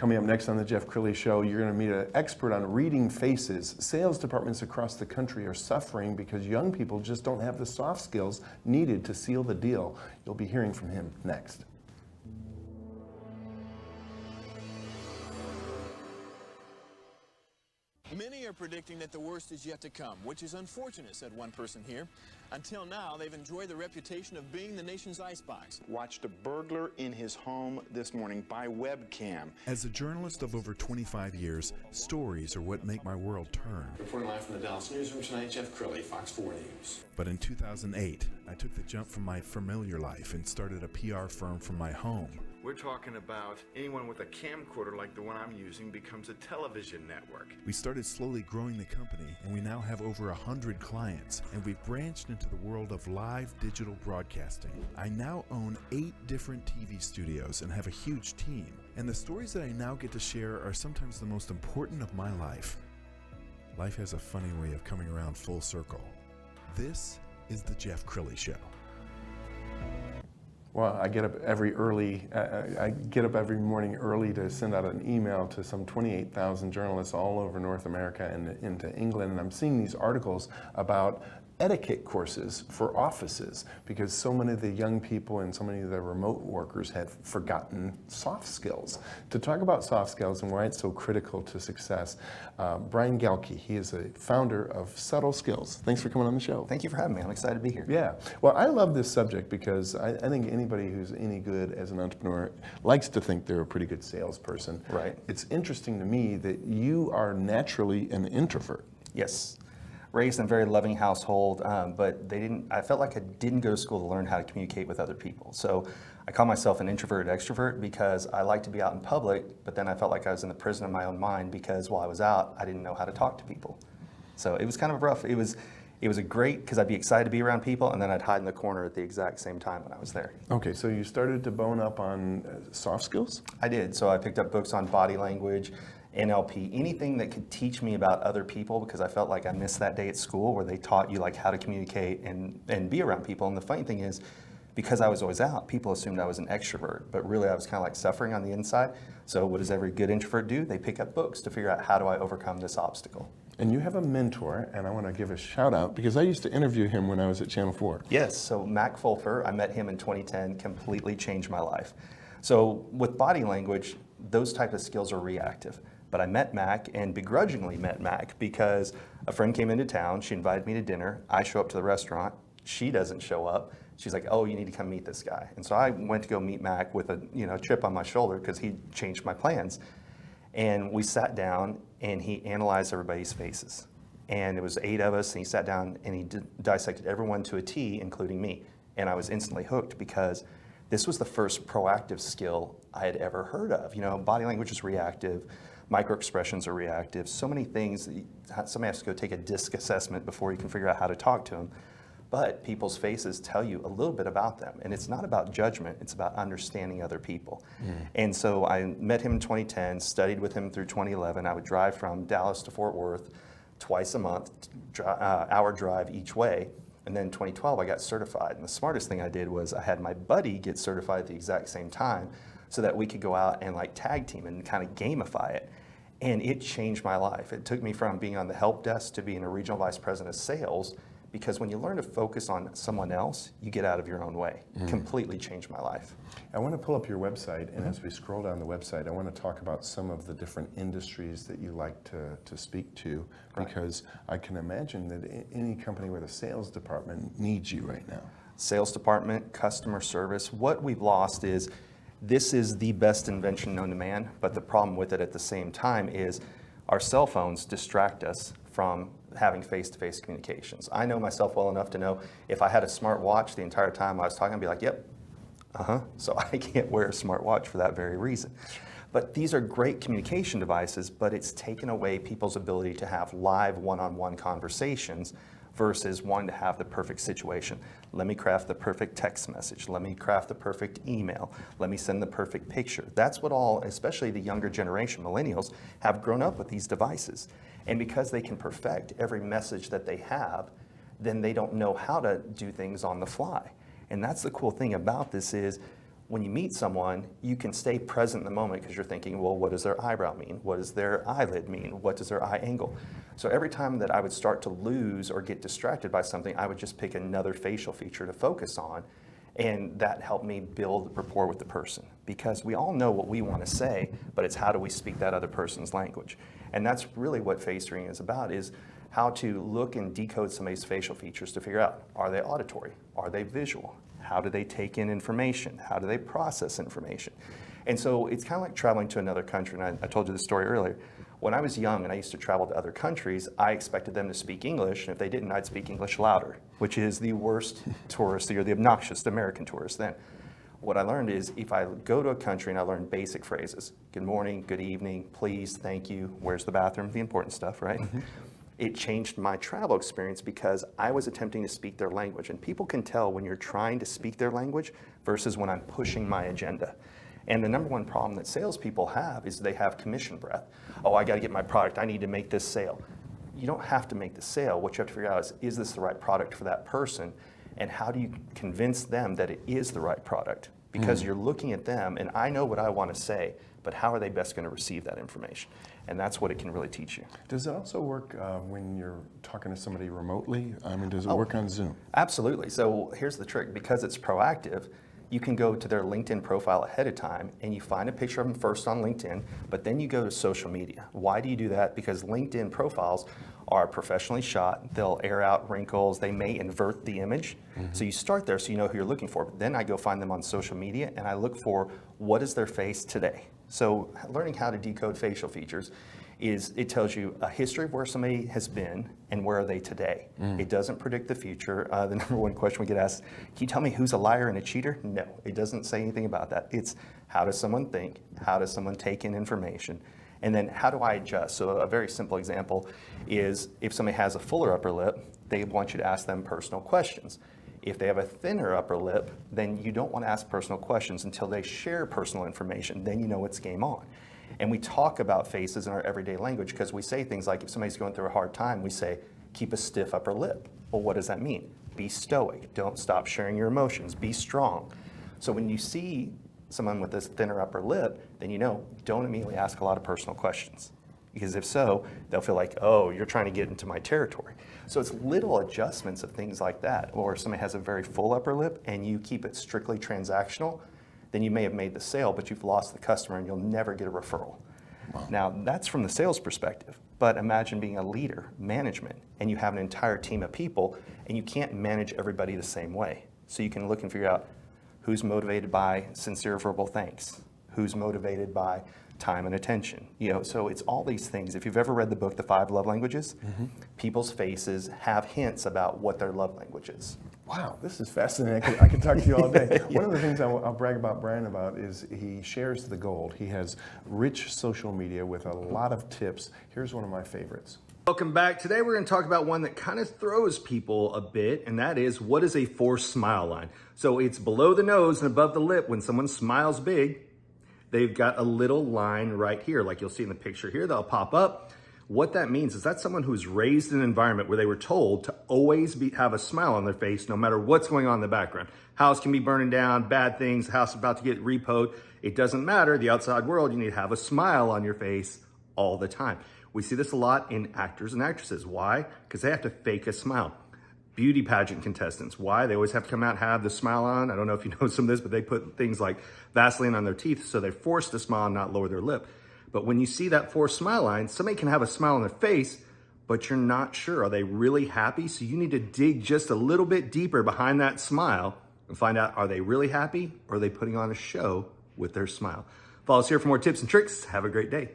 Coming up next on the Jeff Crilley Show, you're going to meet an expert on reading faces. Sales departments across the country are suffering because young people just don't have the soft skills needed to seal the deal. You'll be hearing from him next. Many are predicting that the worst is yet to come, which is unfortunate, said one person here. Until now, they've enjoyed the reputation of being the nation's icebox. Watched a burglar in his home this morning by webcam. As a journalist of over 25 years, stories are what make my world turn. Reporting live from the Dallas newsroom tonight, Jeff Crilley, Fox 4 News. But in 2008, I took the jump from my familiar life and started a PR firm from my home. We're talking about anyone with a camcorder like the one I'm using becomes a television network. We started slowly growing the company, and we now have over 100 clients, and we've branched into the world of live digital broadcasting. I now own 8 different TV studios and have a huge team, and the stories that I now get to share are sometimes the most important of my life. Life has a funny way of coming around full circle. This is the Jeff Crilley Show. Well, I get up every morning early to send out an email to some 28,000 journalists all over North America and into England, and I'm seeing these articles about etiquette courses for offices because so many of the young people and so many of the remote workers had forgotten soft skills. To talk about soft skills and why it's so critical to success, Brian Galke, he is a founder of Subtle Skills. Thanks for coming on the show. Thank you for having me. I'm excited to be here. Yeah. Well, I love this subject because I think anybody who's any good as an entrepreneur likes to think they're a pretty good salesperson. Right. It's interesting to me that you are naturally an introvert. Yes. Raised in a very loving household, but I felt like I didn't go to school to learn how to communicate with other people. So I call myself an introverted extrovert because I like to be out in public, but then I felt like I was in the prison of my own mind because while I was out, I didn't know how to talk to people. So it was kind of rough. It was a great, because I'd be excited to be around people, and then I'd hide in the corner at the exact same time when I was there. Okay, so you started to bone up on soft skills? I did. So I picked up books on body language, NLP, anything that could teach me about other people, because I felt like I missed that day at school where they taught you like how to communicate and be around people. And the funny thing is, because I was always out, people assumed I was an extrovert, but really I was kind of like suffering on the inside. So what does every good introvert do? They pick up books to figure out how do I overcome this obstacle. And you have a mentor, and I want to give a shout out because I used to interview him when I was at Channel 4. Yes, so Mac Fulfer, I met him in 2010, completely changed my life. So with body language, those type of skills are reactive. But I met Mac and begrudgingly met Mac because a friend came into town, she invited me to dinner, I show up to the restaurant, she doesn't show up. She's like, oh, you need to come meet this guy. And so I went to go meet Mac with a chip on my shoulder because he changed my plans. And we sat down and he analyzed everybody's faces. And it was 8 of us, and he sat down and he dissected everyone to a T, including me. And I was instantly hooked because this was the first proactive skill I had ever heard of. Body language is reactive. Micro-expressions are reactive. So many things, somebody has to go take a DISC assessment before you can figure out how to talk to them. But people's faces tell you a little bit about them. And it's not about judgment, it's about understanding other people. And so I met him in 2010, studied with him through 2011. I would drive from Dallas to Fort Worth twice a month, hour drive each way. And then in 2012, I got certified. And the smartest thing I did was I had my buddy get certified at the exact same time so that we could go out and like tag team and kind of gamify it. And it changed my life. It took me from being on the help desk to being a regional vice president of sales, because when you learn to focus on someone else, you get out of your own way. Completely changed my life. I want to pull up your website, and as we scroll down the website, I want to talk about some of the different industries that you like to speak to, because I can imagine that any company with a sales department needs you right now. Sales department, customer service. What we've lost is, this is the best invention known to man, but the problem with it at the same time is our cell phones distract us from having face-to-face communications. I know myself well enough to know if I had a smart watch the entire time I was talking, I'd be like, yep, So I can't wear a smart watch for that very reason. But these are great communication devices, but it's taken away people's ability to have live one-on-one conversations versus wanting to have the perfect situation. Let me craft the perfect text message. Let me craft the perfect email. Let me send the perfect picture. That's what all, especially the younger generation, millennials, have grown up with these devices. And because they can perfect every message that they have, then they don't know how to do things on the fly. And that's the cool thing about this is, when you meet someone, you can stay present in the moment because you're thinking, well, what does their eyebrow mean? What does their eyelid mean? What does their eye angle? So every time that I would start to lose or get distracted by something, I would just pick another facial feature to focus on. And that helped me build rapport with the person, because we all know what we want to say, but it's how do we speak that other person's language. And that's really what face reading is about, is how to look and decode somebody's facial features to figure out, are they auditory? Are they visual? How do they take in information? How do they process information? And so it's kind of like traveling to another country. And I told you this story earlier. When I was young and I used to travel to other countries, I expected them to speak English. And if they didn't, I'd speak English louder, which is the worst touristy or the obnoxious American tourist then. What I learned is if I go to a country and I learn basic phrases, good morning, good evening, please, thank you, where's the bathroom, the important stuff, right? Mm-hmm. It changed my travel experience because I was attempting to speak their language. And people can tell when you're trying to speak their language versus when I'm pushing my agenda. And the number one problem that salespeople have is they have commission breath. Oh, I got to get my product. I need to make this sale. You don't have to make the sale. What you have to figure out is this the right product for that person? And how do you convince them that it is the right product? Because you're looking at them, and I know what I want to say, but how are they best going to receive that information? And that's what it can really teach you. Does it also work when you're talking to somebody remotely? I mean, does it work on Zoom? Absolutely. So here's the trick. Because it's proactive, you can go to their LinkedIn profile ahead of time and you find a picture of them first on LinkedIn, but then you go to social media. Why do you do that? Because LinkedIn profiles are professionally shot. They'll air out wrinkles. They may invert the image. Mm-hmm. So you start there so you know who you're looking for. But then I go find them on social media and I look for what is their face today. So learning how to decode facial features is it tells you a history of where somebody has been and where are they today. It doesn't predict the future. The number one question we get asked, can you tell me who's a liar and a cheater? No, it doesn't say anything about that. It's how does someone think? How does someone take in information? And then how do I adjust? So a very simple example is if somebody has a fuller upper lip, they want you to ask them personal questions. If they have a thinner upper lip, then you don't want to ask personal questions until they share personal information. Then you know it's game on. And we talk about faces in our everyday language because we say things like if somebody's going through a hard time, we say, keep a stiff upper lip. Well, what does that mean? Be stoic. Don't stop sharing your emotions. Be strong. So when you see someone with this thinner upper lip, then you know, don't immediately ask a lot of personal questions. Because if so, they'll feel like, oh, you're trying to get into my territory. So it's little adjustments of things like that. Or if somebody has a very full upper lip and you keep it strictly transactional, then you may have made the sale, but you've lost the customer and you'll never get a referral. Wow. Now, that's from the sales perspective. But imagine being a leader, management, and you have an entire team of people and you can't manage everybody the same way. So you can look and figure out who's motivated by sincere verbal thanks, who's motivated by time and attention. So it's all these things. If you've ever read the book, The 5 Love Languages, people's faces have hints about what their love language is. Wow, this is fascinating. I could talk to you all day. One of the things I'll brag about Brian about is he shares the gold. He has rich social media with a lot of tips. Here's one of my favorites. Welcome back. Today we're going to talk about one that kind of throws people a bit, and that is, what is a forced smile line? So it's below the nose and above the lip. When someone smiles big, they've got a little line right here, like you'll see in the picture here, that'll pop up. What that means is that's someone who's raised in an environment where they were told to always have a smile on their face no matter what's going on in the background. House can be burning down, bad things, house is about to get repoed. It doesn't matter. The outside world, you need to have a smile on your face all the time. We see this a lot in actors and actresses. Why? Because they have to fake a smile. Beauty pageant contestants. Why? They always have to come out and have the smile on. I don't know if you know some of this, but they put things like Vaseline on their teeth so they're forced to smile and not lower their lip. But when you see that forced smile line, somebody can have a smile on their face, but you're not sure. Are they really happy? So you need to dig just a little bit deeper behind that smile and find out, are they really happy or are they putting on a show with their smile? Follow us here for more tips and tricks. Have a great day.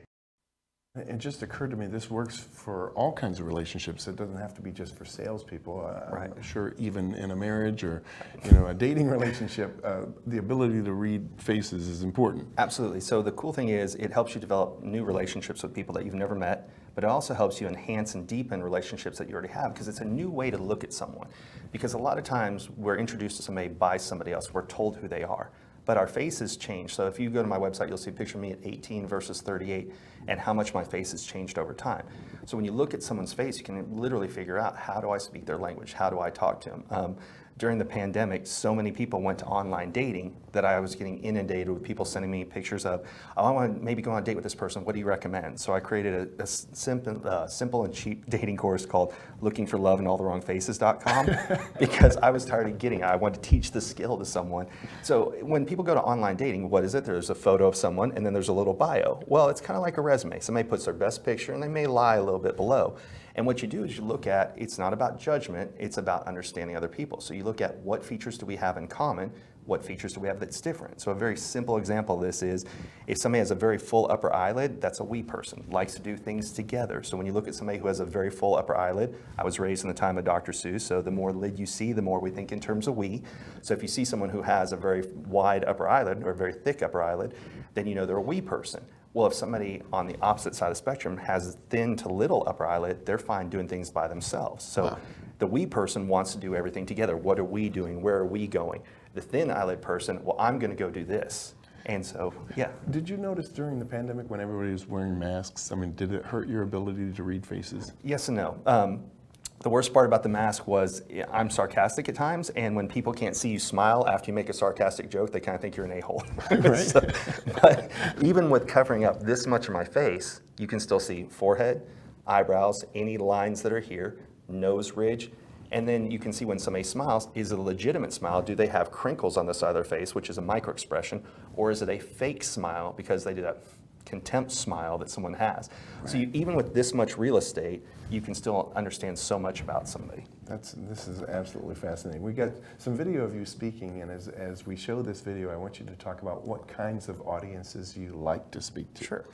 It just occurred to me, this works for all kinds of relationships. It doesn't have to be just for salespeople. Right. I'm sure even in a marriage or a dating relationship, the ability to read faces is important. Absolutely. So the cool thing is it helps you develop new relationships with people that you've never met, but it also helps you enhance and deepen relationships that you already have because it's a new way to look at someone. Because a lot of times we're introduced to somebody by somebody else. We're told who they are. But our faces change. So if you go to my website, you'll see a picture of me at 18 versus 38 and how much my face has changed over time. So when you look at someone's face, you can literally figure out, how do I speak their language? How do I talk to them? during the pandemic, so many people went to online dating that I was getting inundated with people sending me pictures of, oh, I want to maybe go on a date with this person. What do you recommend? So I created a simple and cheap dating course called lookingforloveinallthewrongfaces.com because I was tired of getting it. I wanted to teach the skill to someone. So when people go to online dating, what is it? There's a photo of someone and then there's a little bio. Well, it's kind of like a resume. Somebody puts their best picture and they may lie a little bit below. And what you do is you look at, it's not about judgment, it's about understanding other people. So you look at what features do we have in common, what features do we have that's different. So a very simple example of this is, if somebody has a very full upper eyelid, that's a we person, likes to do things together. So when you look at somebody who has a very full upper eyelid, I was raised in the time of Dr. Seuss, so the more lid you see, the more we think in terms of we. So if you see someone who has a very wide upper eyelid or a very thick upper eyelid, then you know they're a we person. Well, if somebody on the opposite side of the spectrum has thin to little upper eyelid, they're fine doing things by themselves. So the we person wants to do everything together. What are we doing? Where are we going? The thin eyelid person, well, I'm going to go do this. And so, yeah. Did you notice during the pandemic when everybody was wearing masks, I mean, did it hurt your ability to read faces? Yes and no. The worst part about the mask was I'm sarcastic at times, and when people can't see you smile after you make a sarcastic joke, they kind of think you're an a-hole. Right. But even with covering up this much of my face, you can still see forehead, eyebrows, any lines that are here, nose ridge, and then you can see when somebody smiles, is it a legitimate smile? Do they have crinkles on the side of their face, which is a micro-expression, or is it a fake smile because they do that contempt smile that someone has? Right. So even with this much real estate, you can still understand so much about somebody. This is absolutely fascinating. We got some video of you speaking, and as we show this video, I want you to talk about what kinds of audiences you like to speak to. Sure.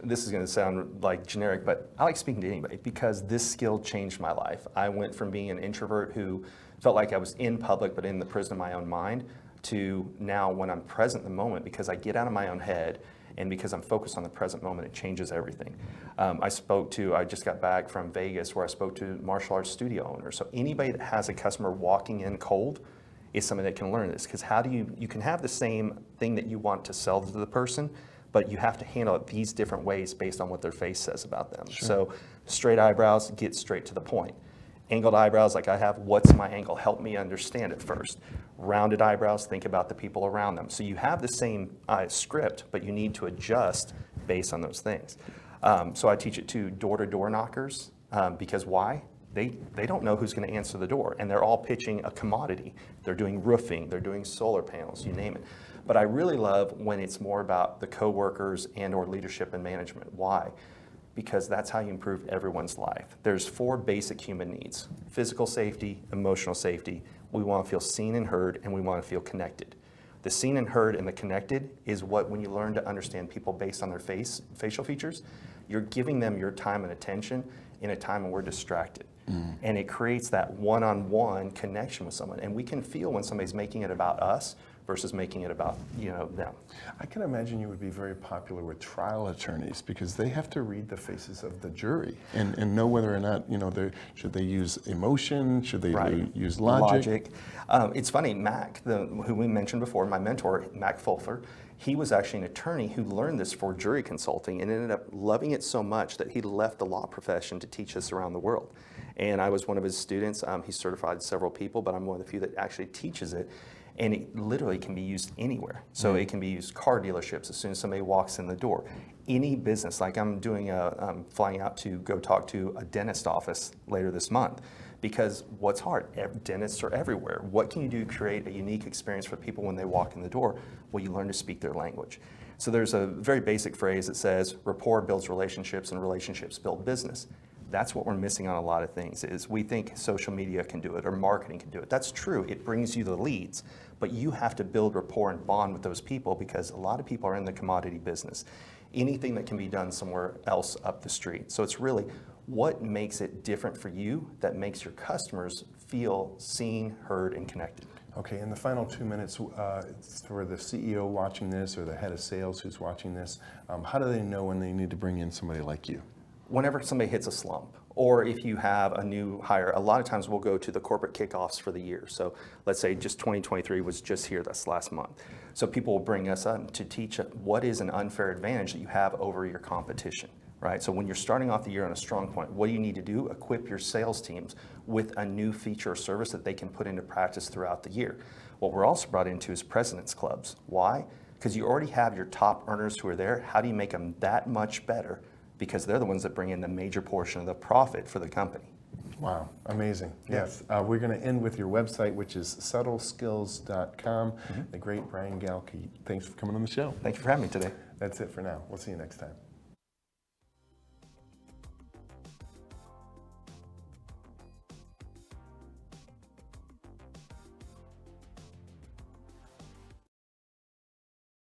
This is going to sound like generic, but I like speaking to anybody because this skill changed my life. I went from being an introvert who felt like I was in public but in the prison of my own mind to now when I'm present in the moment, because I get out of my own head and because I'm focused on the present moment, it changes everything. I just got back from Vegas where I spoke to martial arts studio owners. So anybody that has a customer walking in cold is somebody that can learn this, because how do you can have the same thing that you want to sell to the person, but you have to handle it these different ways based on what their face says about them. Sure. So straight eyebrows, get straight to the point. Angled eyebrows like I have, what's my angle? Help me understand it first. Rounded eyebrows, think about the people around them. So you have the same script, but you need to adjust based on those things. So I teach it to door-to-door knockers, because why? They don't know who's going to answer the door, and they're all pitching a commodity. They're doing roofing, they're doing solar panels, you name it. But I really love when it's more about the coworkers and or leadership and management. Why? Because that's how you improve everyone's life. There's 4 basic human needs: physical safety, emotional safety. We want to feel seen and heard, and we want to feel connected. The seen and heard and the connected is what, when you learn to understand people based on their facial features, you're giving them your time and attention in a time when we're distracted. And it creates that one-on-one connection with someone. And we can feel when somebody's making it about us versus making it about them. I can imagine you would be very popular with trial attorneys because they have to read the faces of the jury and know whether or not should they use emotion, should they use logic. It's funny, Mac, who we mentioned before, my mentor, Mac Fulfer, he was actually an attorney who learned this for jury consulting and ended up loving it so much that he left the law profession to teach this around the world. And I was one of his students. He certified several people, but I'm one of the few that actually teaches it. And it literally can be used anywhere. So it can be used car dealerships as soon as somebody walks in the door. Any business, like I'm flying out to go talk to a dentist office later this month. Because what's hard? Dentists are everywhere. What can you do to create a unique experience for people when they walk in the door? Well, you learn to speak their language. So there's a very basic phrase that says, rapport builds relationships and relationships build business. That's what we're missing on a lot of things, is we think social media can do it or marketing can do it. That's true, it brings you the leads, but you have to build rapport and bond with those people because a lot of people are in the commodity business. Anything that can be done somewhere else up the street. So it's really what makes it different for you that makes your customers feel seen, heard, and connected. Okay, in the final 2 minutes, for the CEO watching this or the head of sales who's watching this, how do they know when they need to bring in somebody like you? Whenever somebody hits a slump, or if you have a new hire, a lot of times we'll go to the corporate kickoffs for the year. So let's say just 2023 was just here this last month. So people will bring us up to teach what is an unfair advantage that you have over your competition. right? So when you're starting off the year on a strong point, what do you need to do? Equip your sales teams with a new feature or service that they can put into practice throughout the year. What we're also brought into is President's Clubs. Why? Because you already have your top earners who are there. How do you make them that much better? Because they're the ones that bring in the major portion of the profit for the company. Wow, amazing. Yes. We're going to end with your website, which is subtleskills.com. The great Brian Galke. Thanks for coming on the show. Thank you for having me today. That's it for now. We'll see you next time.